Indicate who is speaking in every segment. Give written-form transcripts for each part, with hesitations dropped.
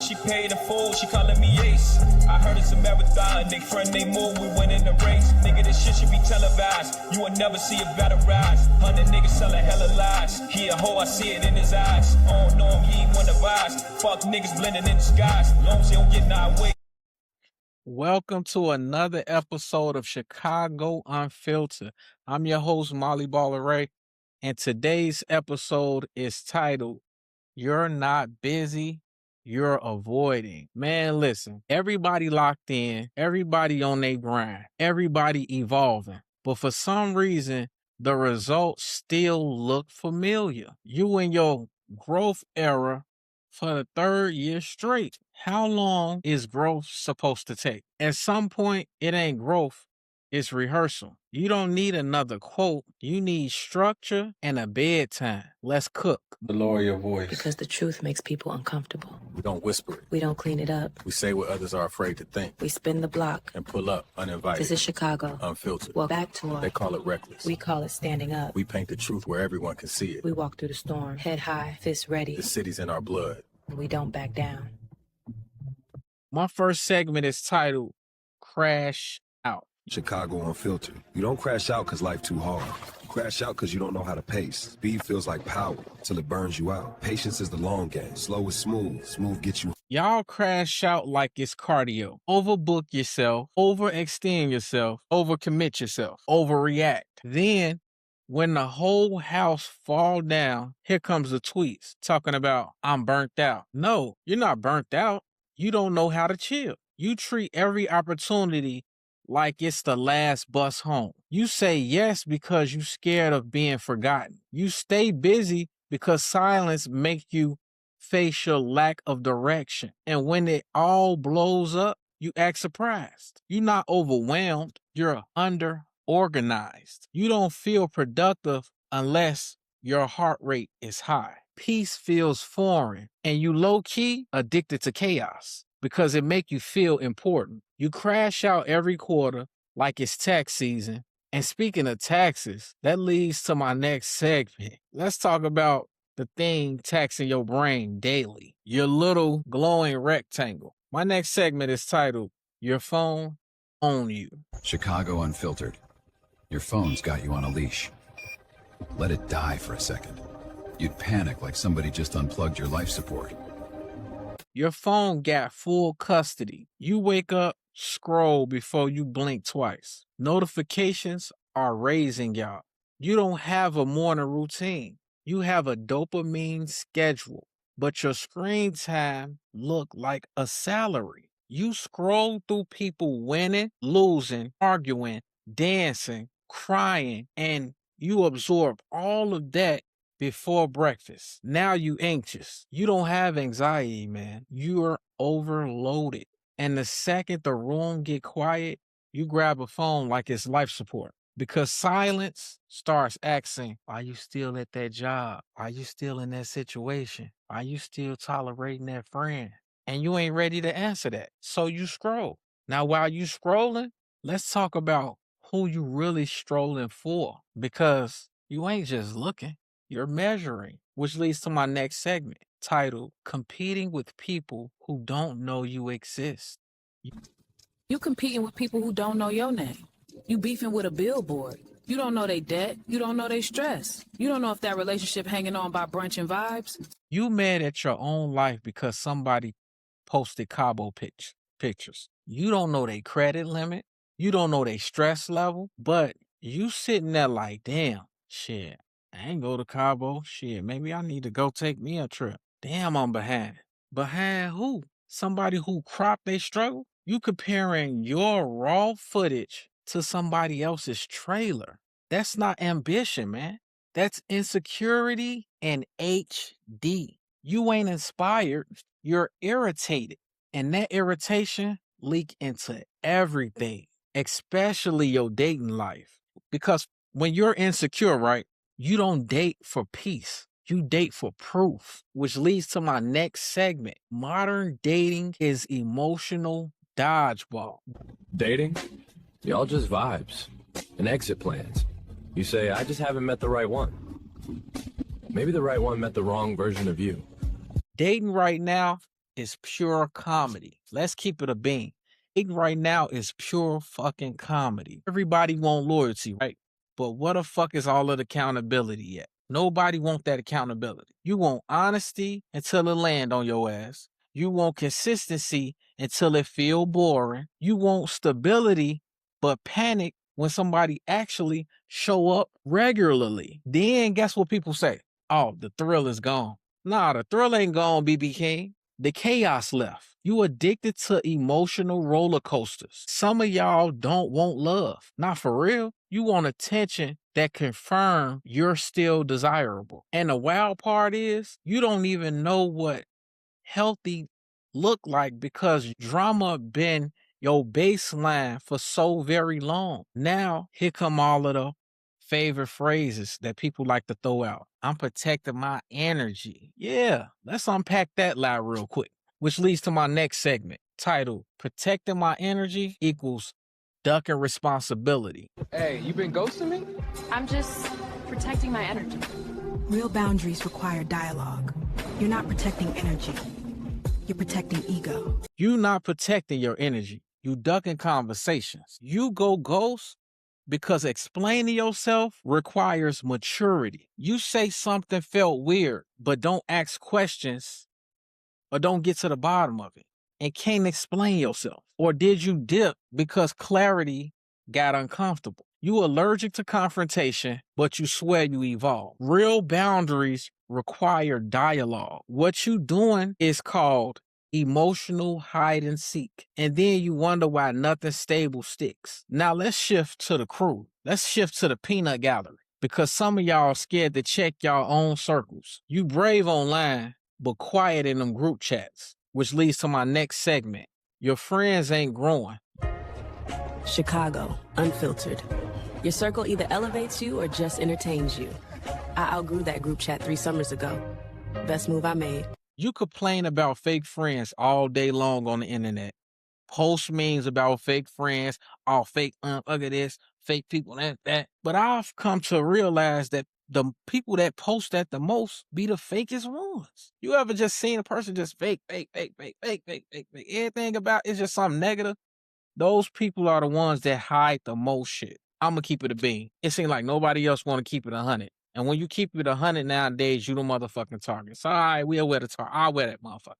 Speaker 1: she paid in full, she calling me Ace. I heard it's a marathon, they front, they move, we win in the race. Nigga, this shit should be televised. You will never see a battle rise. 100 niggas selling hella lies. He a hoe, I see it in his eyes. I don't know him, he ain't one of ours. Fuck niggas blending in disguise. Long as they don't get in our way.
Speaker 2: Welcome to another episode of Chicago Unfiltered. I'm your host, Molly Baller Ray, and today's episode is titled, You're Not Busy, You're Avoiding. Man, listen, everybody locked in, everybody on their grind, everybody evolving, but for some reason, the results still look familiar. You in your growth era for the third year straight. How long is growth supposed to take? At some point, it ain't growth, it's rehearsal. You don't need another quote. You need structure and a bedtime. Let's cook.
Speaker 3: Lower your voice.
Speaker 4: Because the truth makes people uncomfortable.
Speaker 3: We don't whisper it.
Speaker 4: We don't clean it up.
Speaker 3: We say what others are afraid to think.
Speaker 4: We spin the block.
Speaker 3: And pull up uninvited.
Speaker 4: This is Chicago.
Speaker 3: Unfiltered.
Speaker 4: Well, back to our...
Speaker 3: They call it reckless.
Speaker 4: We call it standing up.
Speaker 3: We paint the truth where everyone can see it.
Speaker 4: We walk through the storm, head high, fists ready.
Speaker 3: The city's in our blood.
Speaker 4: We don't back down.
Speaker 2: My first segment is titled Crash Out.
Speaker 5: Chicago Unfiltered. You don't crash out because life too hard. You crash out because you don't know how to pace. Speed feels like power till it burns you out. Patience is the long game. Slow is smooth. Smooth gets you.
Speaker 2: Y'all crash out like it's cardio. Overbook yourself, overextend yourself, overcommit yourself, overreact. Then when the whole house fall down, here comes the tweets talking about, I'm burnt out. No, you're not burnt out. You don't know how to chill. You treat every opportunity like it's the last bus home. You say yes because you're scared of being forgotten. You stay busy because silence makes you face your lack of direction. And when it all blows up, you act surprised. You're not overwhelmed. You're under-organized. You don't feel productive unless your heart rate is high. Peace feels foreign, and you low-key addicted to chaos because it make you feel important. You crash out every quarter like it's tax season. And speaking of taxes, that leads to my next segment. Let's talk about the thing taxing your brain daily, your little glowing rectangle. My next segment is titled, Your Phone on You.
Speaker 6: Chicago Unfiltered. Your phone's got you on a leash. Let it die for a second. You'd panic like somebody just unplugged your life support.
Speaker 2: Your phone got full custody. You wake up, scroll before you blink twice. Notifications are raising y'all. You don't have a morning routine. You have a dopamine schedule, but your screen time look like a salary. You scroll through people winning, losing, arguing, dancing, crying, and you absorb all of that before breakfast. Now you anxious. You don't have anxiety, man. You're overloaded. And the second the room get quiet, you grab a phone like it's life support. Because silence starts asking, are you still at that job? Are you still in that situation? Are you still tolerating that friend? And you ain't ready to answer that. So you scroll. Now, while you scrolling, let's talk about who you really strolling for. Because you ain't just looking. You're measuring, which leads to my next segment titled Competing with People Who Don't Know You Exist.
Speaker 7: You competing with people who don't know your name. You beefing with a billboard. You don't know they debt. You don't know they stress. You don't know if that relationship hanging on by brunch and vibes.
Speaker 2: You mad at your own life because somebody posted Cabo pictures. You don't know their credit limit. You don't know their stress level, but you sitting there like, damn, shit. I ain't go to Cabo. Shit, maybe I need to go take me a trip. Damn, I'm behind. Behind who? Somebody who cropped their struggle? You comparing your raw footage to somebody else's trailer. That's not ambition, man. That's insecurity and HD. You ain't inspired. You're irritated. And that irritation leak into everything, especially your dating life. Because when you're insecure, right? You don't date for peace. You date for proof, which leads to my next segment. Modern dating is emotional dodgeball.
Speaker 8: Dating? Y'all just vibes and exit plans. You say, I just haven't met the right one. Maybe the right one met the wrong version of you.
Speaker 2: Dating right now is pure comedy. Let's keep it a bean. It right now is pure fucking comedy. Everybody want loyalty, right? But what the fuck is all of the accountability at? Nobody want that accountability. You want honesty until it land on your ass. You want consistency until it feel boring. You want stability, but panic when somebody actually show up regularly. Then guess what people say? Oh, the thrill is gone. Nah, the thrill ain't gone, BB King. The chaos left. You addicted to emotional roller coasters. Some of y'all don't want love. Not for real. You want attention that confirm you're still desirable. And the wild part is you don't even know what healthy look like because drama been your baseline for so very long. Now, here come all of the favorite phrases that people like to throw out. I'm protecting my energy. Yeah, let's unpack that lie real quick, which leads to my next segment titled Protecting My Energy equals Ducking Responsibility.
Speaker 9: Hey, you been ghosting me?
Speaker 10: I'm just protecting my energy.
Speaker 11: Real boundaries require dialogue. You're not protecting energy. You're protecting ego.
Speaker 2: You not protecting your energy. You ducking conversations. You go ghost because explaining yourself requires maturity. You say something felt weird, but don't ask questions or don't get to the bottom of it and can't explain yourself. Or did you dip because clarity got uncomfortable? You allergic to confrontation, but you swear you evolve. Real boundaries require dialogue. What you doing is called emotional hide and seek. And then you wonder why nothing stable sticks. Now let's shift to the crew. Let's shift to the peanut gallery because some of y'all are scared to check y'all own circles. You brave online, but quiet in them group chats, which leads to my next segment. Your friends ain't growing.
Speaker 12: Chicago, unfiltered. Your circle either elevates you or just entertains you. I outgrew that group chat 3 summers ago. Best move I made.
Speaker 2: You complain about fake friends all day long on the internet. Post memes about fake friends, all fake, look at this, fake people, that. But I've come to realize that the people that post that the most be the fakest ones. You ever just seen a person just fake. Everything about it's just something negative. Those people are the ones that hide the most shit. I'm going to keep it a bean. It seems like nobody else want to keep it 100. And when you keep it 100 nowadays, you the motherfucking target. So, all right, we'll wear the target. I'll wear that motherfucker.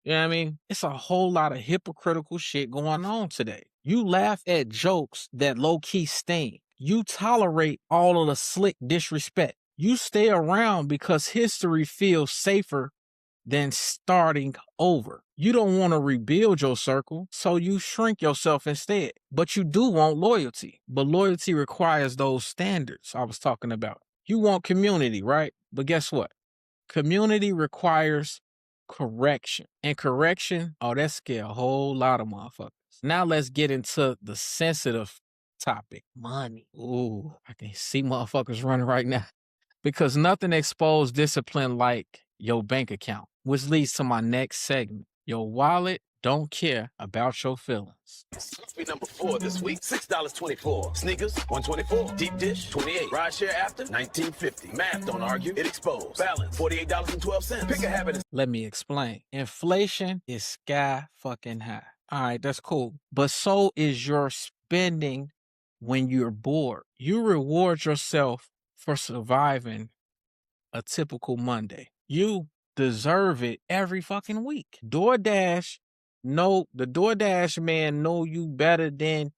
Speaker 2: You know what I mean? It's a whole lot of hypocritical shit going on today. You laugh at jokes that low-key sting. You tolerate all of the slick disrespect. You stay around because history feels safer than starting over. You don't want to rebuild your circle, so you shrink yourself instead. But you do want loyalty. But loyalty requires those standards I was talking about. You want community, right? But guess what? Community requires correction. And correction, oh, that scare a whole lot of motherfuckers. Now let's get into the sensitive topic. Money. Ooh, I can see motherfuckers running right now. Because nothing exposed discipline like your bank account, which leads to my next segment. Your wallet don't care about your feelings.
Speaker 13: Be number 4 this week, $6.24. Sneakers, $124. Deep dish, $28. Ride share after, $19.50. Math don't argue, it exposed. Balance, $48.12. Pick a habit.
Speaker 2: Let me explain. Inflation is sky fucking high. All right, that's cool. But so is your spending when you're bored. You reward yourself for surviving a typical Monday. You deserve it every fucking week. DoorDash, the DoorDash man know you better than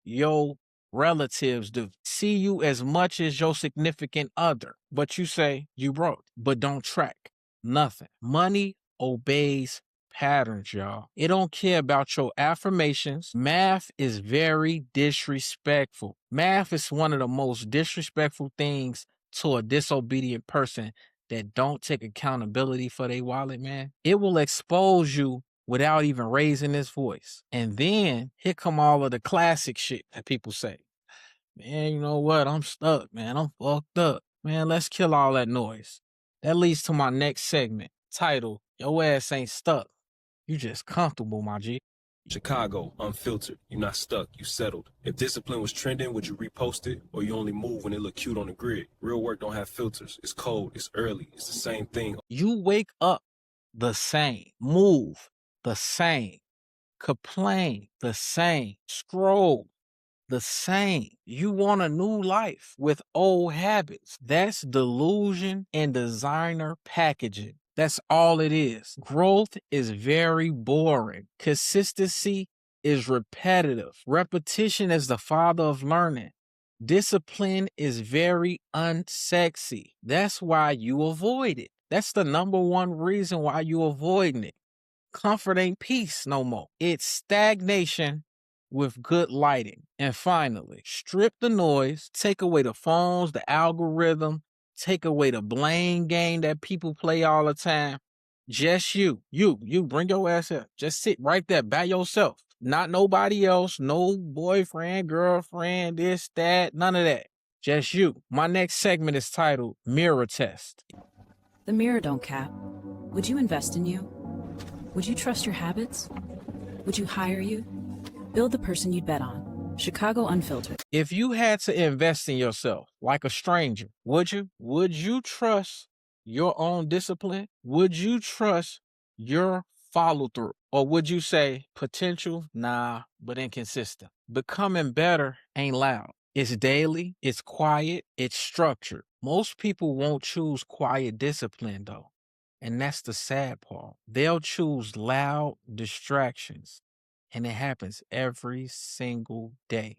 Speaker 2: your relatives do. See you as much as your significant other. But you say you broke, but don't track nothing. Money obeys patterns, y'all. It don't care about your affirmations. Math is very disrespectful. Math is one of the most disrespectful things to a disobedient person that don't take accountability for their wallet, man. It will expose you without even raising its voice. And then here come all of the classic shit that people say. Man, you know what? I'm stuck, man. I'm fucked up. Man, let's kill all that noise. That leads to my next segment, titled, Your Ass Ain't Stuck. You just comfortable, my G.
Speaker 5: Chicago, unfiltered. You're not stuck. You settled. If discipline was trending, would you repost it? Or you only move when it look cute on the grid? Real work don't have filters. It's cold. It's early. It's the same thing.
Speaker 2: You wake up the same. Move, the same. Complain, the same. Scroll, the same. You want a new life with old habits. That's delusion and designer packaging. That's all it is. Growth is very boring. Consistency is repetitive. Repetition is the father of learning. Discipline is very unsexy. That's why you avoid it. That's the number one reason why you avoiding it. Comfort ain't peace no more. It's stagnation with good lighting. And finally, strip the noise, take away the phones, the algorithm, take away the blame game that people play all the time. Just you bring your ass up. Just sit right there by yourself. Not nobody else, no boyfriend, girlfriend, this, that, none of that. Just you. My next segment is titled Mirror Test.
Speaker 4: The mirror don't cap. Would you invest in you? Would you trust your habits? Would you hire you? Build the person you'd bet on. Chicago Unfiltered.
Speaker 2: If you had to invest in yourself like a stranger, would you? Would you trust your own discipline? Would you trust your follow through? Or would you say potential? Nah, but inconsistent. Becoming better ain't loud. It's daily, it's quiet, it's structured. Most people won't choose quiet discipline though. And that's the sad part. They'll choose loud distractions. And it happens every single day.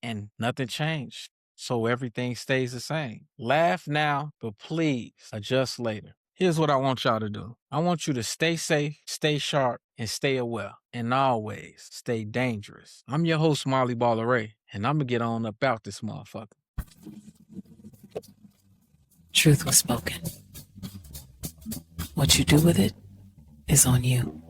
Speaker 2: And nothing changed. So everything stays the same. Laugh now, but please adjust later. Here's what I want y'all to do. I want you to stay safe, stay sharp, and stay aware. And always stay dangerous. I'm your host, Molly Baller Ray, and I'm going to get on about this motherfucker.
Speaker 4: Truth was spoken. What you do with it is on you.